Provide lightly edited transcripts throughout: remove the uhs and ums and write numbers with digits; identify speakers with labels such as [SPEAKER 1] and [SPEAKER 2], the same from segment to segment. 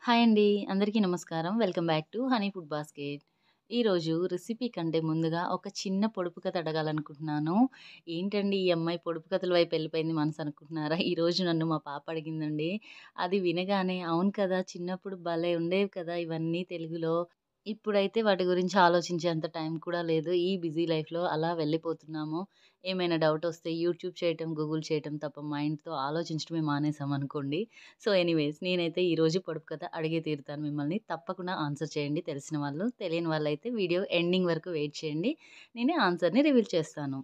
[SPEAKER 1] Hi అండి. అందరికీ నమస్కారం. Welcome back to honey food basket. ఈరోజు రెసిపీ కంటే ముందుగా ఒక చిన్న పొడుపు కథ అడగాలనుకుంటున్నాను. ఏంటండి ఈ అమ్మాయి పొడుపు కథల వైపు ఎళ్ళిపోయింది మనసు అనుకుంటున్నారా? ఈరోజు నన్ను మా పాప అడిగిందండి. అది వినగానే అవును కదా! చిన్నప్పుడు భలే ఉండేవి కదా! ఇవన్నీ తెలుగులో. ఇప్పుడైతే వాటి గురించి ఆలోచించేంత టైం కూడా లేదు. ఈ బిజీ లైఫ్‌లో అలా వెళ్ళిపోతున్నాము. ఏమైనా డౌటొస్తే యూట్యూబ్ చేయటం, గూగుల్ చేయటం తప్ప మైండ్‌తో ఆలోచించడమే మానేసామనుకోండి. సో, ఎనీవేస్ నేనైతే ఈరోజు పొడుపు కథ అడిగే తీరుతాను మిమ్మల్ని. తప్పకుండా ఆన్సర్ చేయండి తెలిసిన వాళ్ళు. తెలియని వాళ్ళైతే వీడియో ఎండింగ్ వరకు వెయిట్ చేయండి. నేనే ఆన్సర్‌ని రివీల్ చేస్తాను.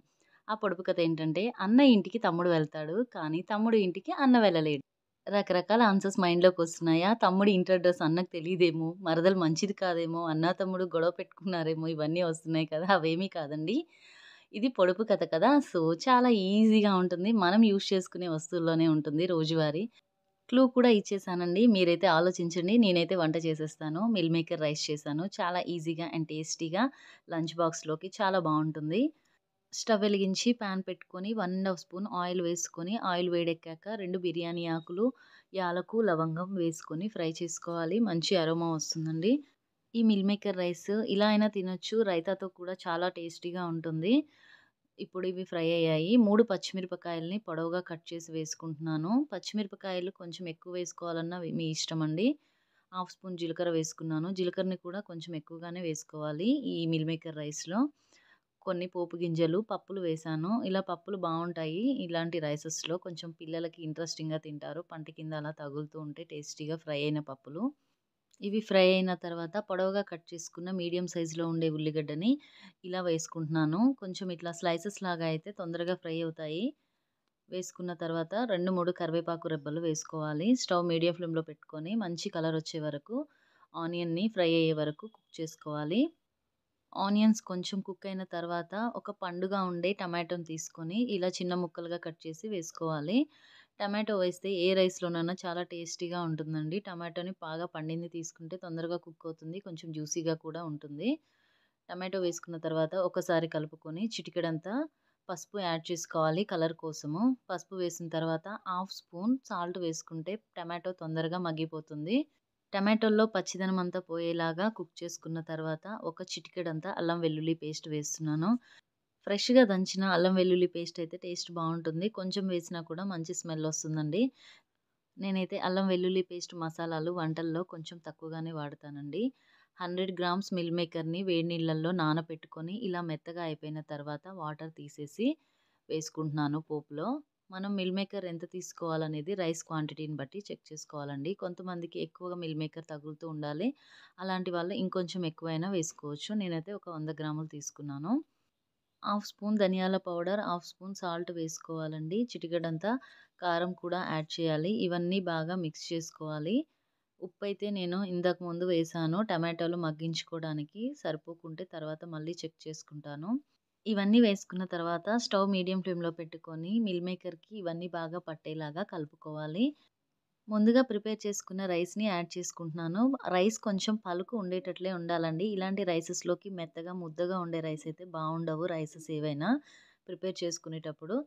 [SPEAKER 1] ఆ పొడుపు కథ ఏంటంటే, అన్న ఇంటికి తమ్ముడు వెళ్తాడు. కానీ తమ్ముడు ఇంటికి అన్న వెళ్ళలేడు. రకరకాల ఆన్సర్స్ మైండ్‌లోకొస్తున్నాయా? తమ్ముడి ఇంటర్ అడ్రెస్ అన్నకి తెలీదేమో, మరదలు మంచిది కాదేమో, అన్నా, తమ్ముడు గొడవ పెట్టుకున్నారేమో ఇవన్నీ వస్తున్నాయి కదా! అవేమీ కాదండి. ఇది పొడుపు కథ కదా! సో, చాలా ఈజీగా ఉంటుంది. మనం యూజ్ చేసుకునే వస్తువుల్లోనే ఉంటుంది రోజువారీ. క్లూ కూడా ఇచ్చేసానండి. మీరైతే ఆలోచించండి. నేనైతే వంట చేసేస్తాను. మిల్ మేకర్ రైస్ చేశాను. చాలా ఈజీగా అండ్ టేస్టీగా లంచ్ బాక్స్‌లోకి చాలా బావుంటుంది. స్టవ్ వెలిగించి పాన్ పెట్టుకొని 1 స్పూన్ ఆయిల్ వేసుకొని, ఆయిల్ వేడెక్కాక 2 బిర్యానీ ఆకులు, యాలకు, లవంగం వేసుకొని ఫ్రై చేసుకోవాలి. మంచి అరోమా వస్తుందండి. ఈ మిల్ మేకర్ రైస్ ఇలా అయినా తినొచ్చు. రైతాతో కూడా చాలా టేస్టీగా ఉంటుంది. ఇప్పుడు ఇవి ఫ్రై అయ్యాయి. 3 పచ్చిమిరపకాయలని పొడవుగా కట్ చేసి వేసుకుంటున్నాను. పచ్చిమిరపకాయలు కొంచెం ఎక్కువ వేసుకోవాలన్నా మీ ఇష్టమండి. హాఫ్ స్పూన్ జీలకర్ర వేసుకున్నాను. జీలకర్రని కూడా కొంచెం ఎక్కువగానే వేసుకోవాలి ఈ మిల్ మేకర్ రైస్‌లో. కొన్ని పోపు గింజలు, పప్పులు వేశాను. ఇలా పప్పులు బావుంటాయి. ఇలాంటి రైసెస్‌లో కొంచెం పిల్లలకి ఇంట్రెస్టింగ్‌గా తింటారు. పంట కింద అలా తగులుతూ ఉంటే టేస్టీగా ఫ్రై అయిన పప్పులు. ఇవి ఫ్రై అయిన తర్వాత పొడవుగా కట్ చేసుకున్న మీడియం సైజులో ఉండే ఉల్లిగడ్డని ఇలా వేసుకుంటున్నాను. కొంచెం ఇట్లా స్లైసెస్ లాగా అయితే తొందరగా ఫ్రై అవుతాయి. వేసుకున్న తర్వాత 2, 3 కరివేపాకు రెబ్బలు వేసుకోవాలి. స్టవ్ మీడియం ఫ్లేమ్‌లో పెట్టుకొని మంచి కలర్ వచ్చే వరకు ఆనియన్‌ని ఫ్రై అయ్యే వరకు కుక్ చేసుకోవాలి. ఆనియన్స్ కొంచెం కుక్ అయిన తర్వాత ఒక పండుగా ఉండే టమాటోని తీసుకొని ఇలా చిన్న ముక్కలుగా కట్ చేసి వేసుకోవాలి. టమాటో వేస్తే ఏ రైస్‌లోనైనా చాలా టేస్టీగా ఉంటుందండి. టమాటోని బాగా పండింది తీసుకుంటే తొందరగా కుక్ అవుతుంది. కొంచెం జ్యూసీగా కూడా ఉంటుంది. టమాటో వేసుకున్న తర్వాత ఒకసారి కలుపుకొని చిటికెడంతా పసుపు యాడ్ చేసుకోవాలి కలర్ కోసము. పసుపు వేసిన తర్వాత హాఫ్ స్పూన్ సాల్ట్ వేసుకుంటే టమాటో తొందరగా మగ్గిపోతుంది. టమాటోల్లో పచ్చిదనం అంతా పోయేలాగా కుక్ చేసుకున్న తర్వాత ఒక చిటికెడంతా అల్లం వెల్లుల్లి పేస్ట్ వేస్తున్నాను. ఫ్రెష్‌గా దంచిన అల్లం వెల్లుల్లి పేస్ట్ అయితే టేస్ట్ బావుంటుంది. కొంచెం వేసినా కూడా మంచి స్మెల్ వస్తుందండి. నేనైతే అల్లం వెల్లుల్లి పేస్ట్ మసాలాలు వంటల్లో కొంచెం తక్కువగానే వాడతానండి. 100 గ్రామ్స్ మిల్ మేకర్‌ని వేడి నీళ్ళల్లో నానబెట్టుకొని ఇలా మెత్తగా అయిపోయిన తర్వాత వాటర్ తీసేసి వేసుకుంటున్నాను పోపులో. మనం మిల్ మేకర్ ఎంత తీసుకోవాలనేది రైస్ క్వాంటిటీని బట్టి చెక్ చేసుకోవాలండి. కొంతమందికి ఎక్కువగా మిల్ మేకర్ తగులుతూ ఉండాలి. అలాంటి వాళ్ళు ఇంకొంచెం ఎక్కువైనా వేసుకోవచ్చు. నేనైతే ఒక 100 గ్రాములు తీసుకున్నాను. హాఫ్ స్పూన్ ధనియాల పౌడర్, హాఫ్ స్పూన్ సాల్ట్ వేసుకోవాలండి. చిటికెడంతా కారం కూడా యాడ్ చేయాలి. ఇవన్నీ బాగా మిక్స్ చేసుకోవాలి. ఉప్పైతే నేను ఇంతకు ముందు వేశాను. టమాటాలు మగ్గించుకోవడానికి సరిపోకుంటే తర్వాత మళ్ళీ చెక్ చేసుకుంటాను. ఇవన్నీ వేసుకున్న తర్వాత స్టవ్ మీడియం ఫ్లేమ్‌లో పెట్టుకొని మిల్ మేకర్‌కి ఇవన్నీ బాగా పట్టేలాగా కలుపుకోవాలి. ముందుగా ప్రిపేర్ చేసుకున్న రైస్‌ని యాడ్ చేసుకుంటున్నాను. రైస్ కొంచెం పలుకు ఉండేటట్లే ఉండాలండి. ఇలాంటి రైసెస్‌లోకి మెత్తగా, ముద్దగా ఉండే రైస్ అయితే బావుండవు రైసెస్ ఏవైనా ప్రిపేర్ చేసుకునేటప్పుడు.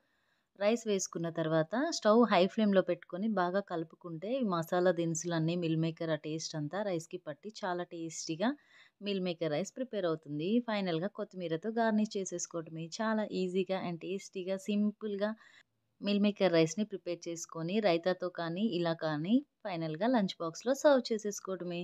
[SPEAKER 1] రైస్ వేసుకున్న తర్వాత స్టవ్ హై ఫ్లేమ్‌లో పెట్టుకొని బాగా కలుపుకుంటే ఈ మసాలా దినుసులన్నీ మిల్ మేకర్ ఆ టేస్ట్ అంతా రైస్‌కి పట్టి చాలా టేస్టీగా మిల్ మేకర్ రైస్ ప్రిపేర్ అవుతుంది. ఫైనల్‌గా కొత్తిమీరతో గార్నిష్ చేసేసుకోవడమే. చాలా ఈజీగా అండ్ టేస్టీగా, సింపుల్‌గా మిల్ మేకర్ రైస్‌ని ప్రిపేర్ చేసుకొని రైతాతో కానీ, ఇలా కానీ ఫైనల్‌గా లంచ్ బాక్స్‌లో సర్వ్ చేసేసుకోవడమే.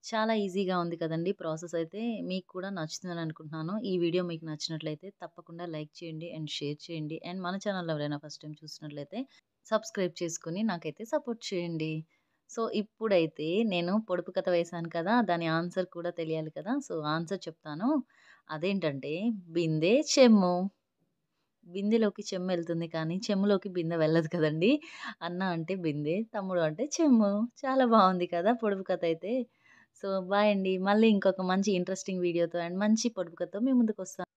[SPEAKER 1] చాలా ఈజీగా ఉంది కదండీ ప్రాసెస్ అయితే. మీకు కూడా నచ్చుతుందని అనుకుంటున్నాను. ఈ వీడియో మీకు నచ్చినట్లయితే తప్పకుండా లైక్ చేయండి అండ్ షేర్ చేయండి. అండ్ మన ఛానల్ ఎవరైనా ఫస్ట్ టైమ్ చూసినట్లయితే సబ్స్క్రైబ్ చేసుకొని నాకైతే సపోర్ట్ చేయండి. సో, ఇప్పుడైతే నేను పొడుపు కథ వేశాను కదా! దాని ఆన్సర్ కూడా తెలియాలి కదా! సో, ఆన్సర్ చెప్తాను. అదేంటంటే బిందె చెమ్ము. బిందెలోకి చెమ్మెళ్తుంది కానీ, చెమ్ములోకి బిందె వెళ్ళదు కదండీ! అన్న అంటే బిందె, తమ్ముడు అంటే చెమ్ము. చాలా బావుంది కదా! పొడుపు కథ అయితే. సో, బాయ్ అండి. మళ్ళీ ఇంకొక మంచి ఇంట్రెస్టింగ్ వీడియోతో అండ్ మంచి పొడుపు కథతో మీ ముందుకొస్తాను.